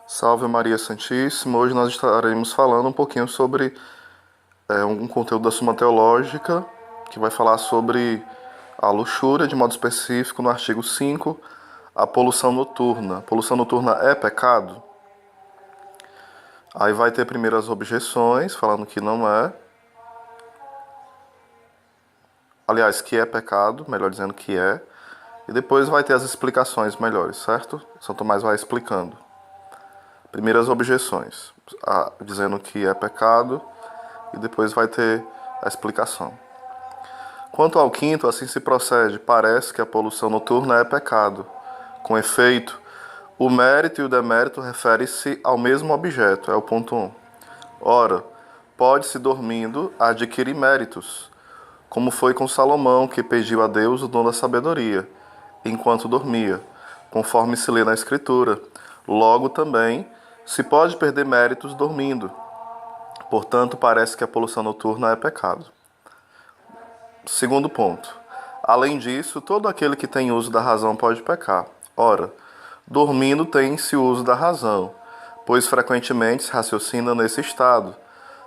Salve Maria Santíssima. Hoje nós estaremos falando um pouquinho sobre um conteúdo da Suma Teológica, que vai falar sobre a luxúria, de modo específico, no artigo 5, a poluição noturna. Poluição noturna é pecado? Aí vai ter primeiro as objeções, falando que não é. Aliás, que é pecado, melhor dizendo que é. E depois vai ter as explicações melhores, certo? São Tomás vai explicando. Primeiras objeções, dizendo que é pecado, e depois vai ter a explicação. Quanto ao quinto, assim se procede, parece que a poluição noturna é pecado. Com efeito, o mérito e o demérito referem-se ao mesmo objeto, é o ponto 1. Ora, pode-se dormindo adquirir méritos, como foi com Salomão, que pediu a Deus o dom da sabedoria, enquanto dormia, conforme se lê na Escritura. Logo também se pode perder méritos dormindo. Portanto, parece que a poluição noturna é pecado. Segundo ponto. Além disso, todo aquele que tem uso da razão pode pecar. Ora, dormindo tem-se uso da razão, pois frequentemente se raciocina nesse estado.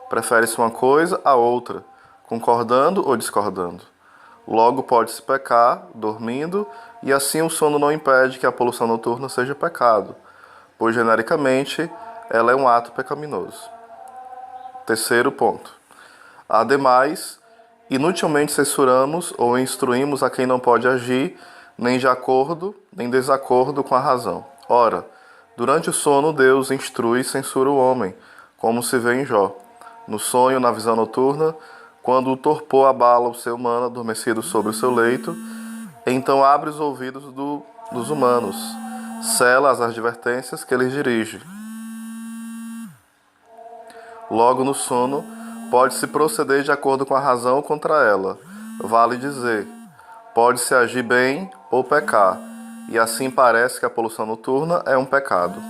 Prefere-se uma coisa à outra, concordando ou discordando. Logo pode-se pecar, dormindo, e assim o sono não impede que a poluição noturna seja pecado, pois genericamente ela é um ato pecaminoso. Terceiro ponto. Ademais, inutilmente censuramos ou instruímos a quem não pode agir nem de acordo nem desacordo com a razão. Ora, durante o sono Deus instrui e censura o homem, como se vê em Jó. No sonho, na visão noturna, quando o torpor abala o ser humano adormecido sobre o seu leito, então abre os ouvidos dos humanos, cela as advertências que lhes dirige. Logo no sono, pode-se proceder de acordo com a razão contra ela. Vale dizer, pode-se agir bem ou pecar, e assim parece que a poluição noturna é um pecado.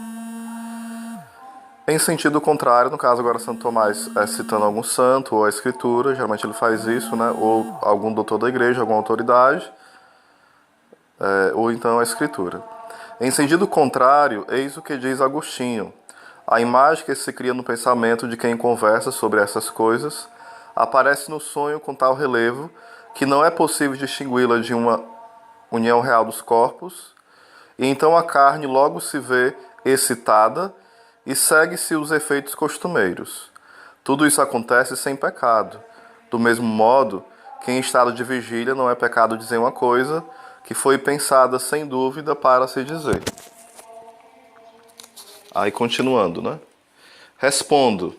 Em sentido contrário, no caso agora Santo Tomás citando algum santo ou a Escritura, geralmente ele faz isso, né? Ou algum doutor da igreja, alguma autoridade, ou então a Escritura. Em sentido contrário, eis o que diz Agostinho. A imagem que se cria no pensamento de quem conversa sobre essas coisas aparece no sonho com tal relevo que não é possível distingui-la de uma união real dos corpos, e então a carne logo se vê excitada e segue-se os efeitos costumeiros. Tudo isso acontece sem pecado. Do mesmo modo que em estado de vigília não é pecado dizer uma coisa que foi pensada sem dúvida para se dizer. Aí continuando, né? Respondo.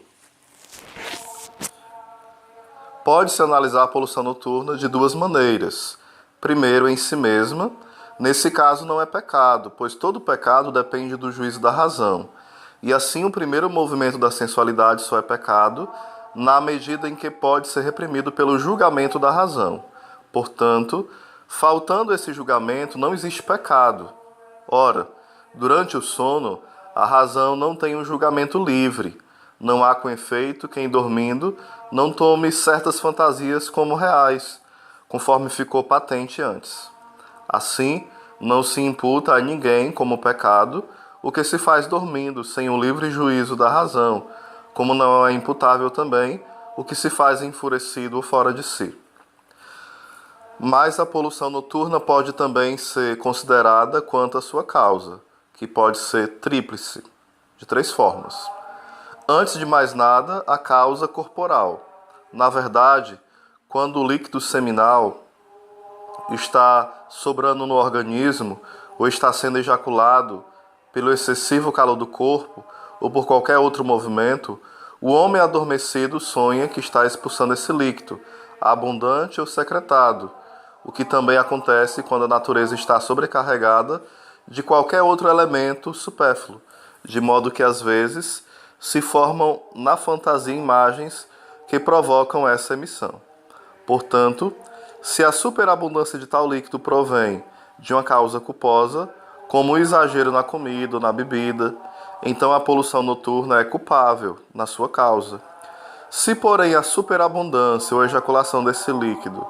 Pode-se analisar a poluição noturna de duas maneiras. Primeiro, em si mesma. Nesse caso não é pecado, pois todo pecado depende do juízo da razão. E assim o primeiro movimento da sensualidade só é pecado na medida em que pode ser reprimido pelo julgamento da razão. Portanto, faltando esse julgamento, não existe pecado. Ora, durante o sono, a razão não tem um julgamento livre. Não há, com efeito, quem dormindo não tome certas fantasias como reais, conforme ficou patente antes. Assim, não se imputa a ninguém como pecado o que se faz dormindo, sem o livre juízo da razão, como não é imputável também o que se faz enfurecido ou fora de si. Mas a poluição noturna pode também ser considerada quanto à sua causa, que pode ser tríplice, de 3 formas. Antes de mais nada, a causa corporal. Na verdade, quando o líquido seminal está sobrando no organismo ou está sendo ejaculado pelo excessivo calor do corpo ou por qualquer outro movimento, o homem adormecido sonha que está expulsando esse líquido, abundante ou secretado, o que também acontece quando a natureza está sobrecarregada de qualquer outro elemento supérfluo, de modo que às vezes se formam na fantasia imagens que provocam essa emissão. Portanto, se a superabundância de tal líquido provém de uma causa culposa, como o exagero na comida ou na bebida, então a poluição noturna é culpável na sua causa. Se, porém, a superabundância ou a ejaculação desse líquido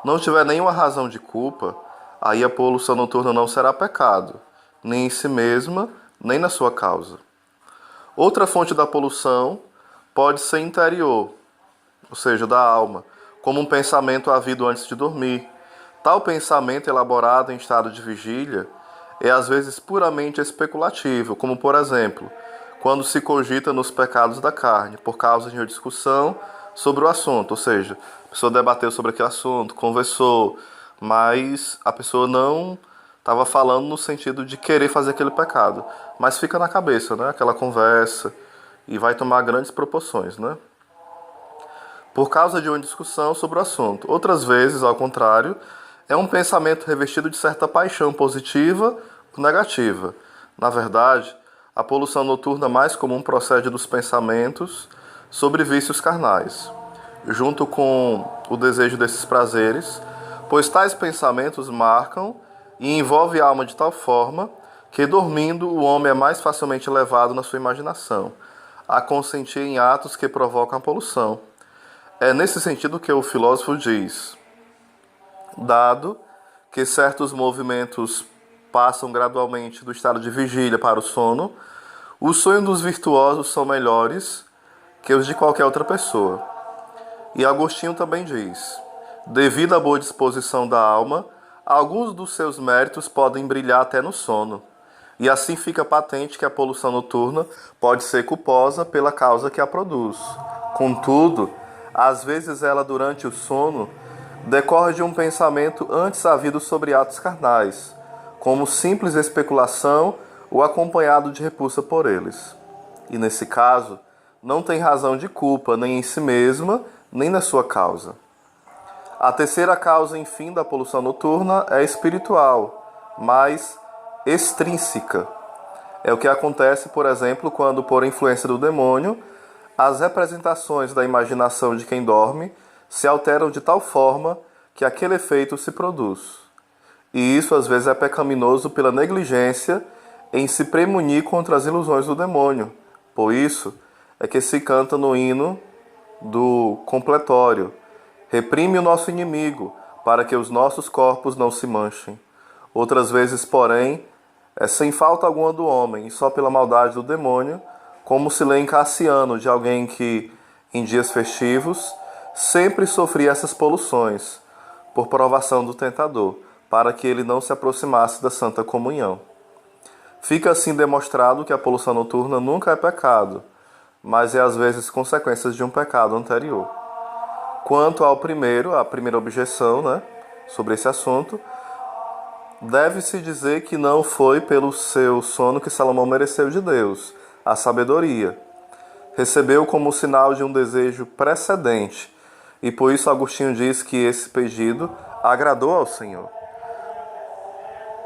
não tiver nenhuma razão de culpa, aí a poluição noturna não será pecado, nem em si mesma, nem na sua causa. Outra fonte da poluição pode ser interior, ou seja, da alma, como um pensamento havido antes de dormir. Tal pensamento elaborado em estado de vigília é às vezes puramente especulativo, como por exemplo, quando se cogita nos pecados da carne, por causa de uma discussão sobre o assunto, ou seja, a pessoa debateu sobre aquele assunto, conversou, mas a pessoa não estava falando no sentido de querer fazer aquele pecado, mas fica na cabeça, né? Aquela conversa e vai tomar grandes proporções, né? Por causa de uma discussão sobre o assunto. Outras vezes, ao contrário, é um pensamento revestido de certa paixão positiva ou negativa. Na verdade, a poluição noturna mais comum procede dos pensamentos sobre vícios carnais, junto com o desejo desses prazeres, pois tais pensamentos marcam e envolvem a alma de tal forma que, dormindo, o homem é mais facilmente levado na sua imaginação a consentir em atos que provocam a poluição. É nesse sentido que o filósofo diz: dado que certos movimentos passam gradualmente do estado de vigília para o sono, os sonhos dos virtuosos são melhores que os de qualquer outra pessoa. E Agostinho também diz: devido à boa disposição da alma, alguns dos seus méritos podem brilhar até no sono. E assim fica patente que a poluição noturna pode ser culposa pela causa que a produz. Contudo, às vezes ela, durante o sono, decorre de um pensamento antes havido sobre atos carnais, como simples especulação ou acompanhado de repulsa por eles. E nesse caso, não tem razão de culpa nem em si mesma, nem na sua causa. A terceira causa, enfim, da poluição noturna é espiritual, mas extrínseca. É o que acontece, por exemplo, quando, por influência do demônio, as representações da imaginação de quem dorme se alteram de tal forma que aquele efeito se produz. E isso às vezes é pecaminoso pela negligência em se premunir contra as ilusões do demônio. Por isso é que se canta no hino do completório: reprime o nosso inimigo, para que os nossos corpos não se manchem. Outras vezes, porém, é sem falta alguma do homem, e só pela maldade do demônio, como se lê em Cassiano, de alguém que, em dias festivos, sempre sofria essas poluições, por provação do tentador, para que ele não se aproximasse da Santa Comunhão. Fica assim demonstrado que a poluição noturna nunca é pecado, mas é às vezes consequência de um pecado anterior. Quanto ao a primeira objeção, né, sobre esse assunto, deve-se dizer que não foi pelo seu sono que Salomão mereceu de Deus a sabedoria. Recebeu como sinal de um desejo precedente, e por isso Agostinho diz que esse pedido agradou ao Senhor.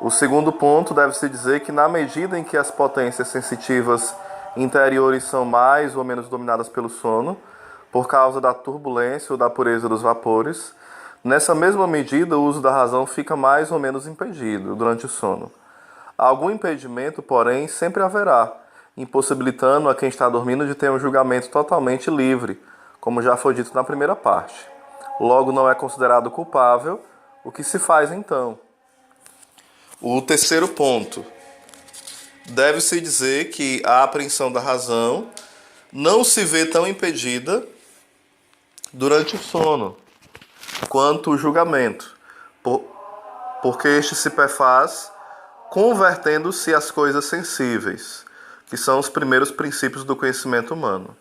O segundo ponto, deve-se dizer que na medida em que as potências sensitivas interiores são mais ou menos dominadas pelo sono, por causa da turbulência ou da pureza dos vapores, nessa mesma medida o uso da razão fica mais ou menos impedido durante o sono. Algum impedimento, porém, sempre haverá, impossibilitando a quem está dormindo de ter um julgamento totalmente livre, como já foi dito na primeira parte. Logo, não é considerado culpável. O que se faz então? O terceiro ponto. Deve-se dizer que a apreensão da razão não se vê tão impedida durante o sono quanto o julgamento, porque este se perfaz convertendo-se às coisas sensíveis, que são os primeiros princípios do conhecimento humano.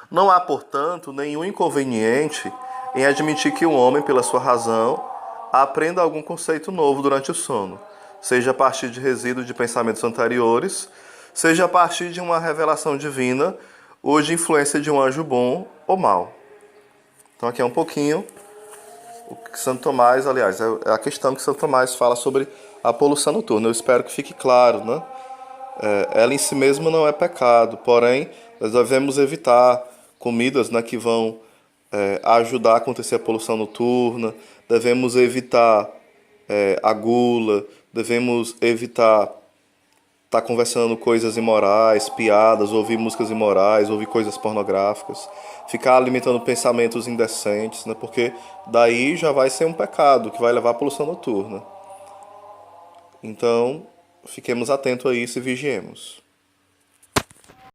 Não há, portanto, nenhum inconveniente em admitir que o homem, pela sua razão, aprenda algum conceito novo durante o sono, seja a partir de resíduos de pensamentos anteriores, seja a partir de uma revelação divina ou de influência de um anjo bom ou mau. Então aqui é um pouquinho o que Santo Tomás, aliás, é a questão que Santo Tomás fala sobre a poluição noturna. Eu espero que fique claro, né? Ela em si mesma não é pecado, porém, nós devemos evitar comidas, né, que vão ajudar a acontecer a poluição noturna, devemos evitar a gula, devemos evitar estar conversando coisas imorais, piadas, ouvir músicas imorais, ouvir coisas pornográficas, ficar alimentando pensamentos indecentes, né, porque daí já vai ser um pecado que vai levar à poluição noturna. Então, fiquemos atentos a isso e vigiemos.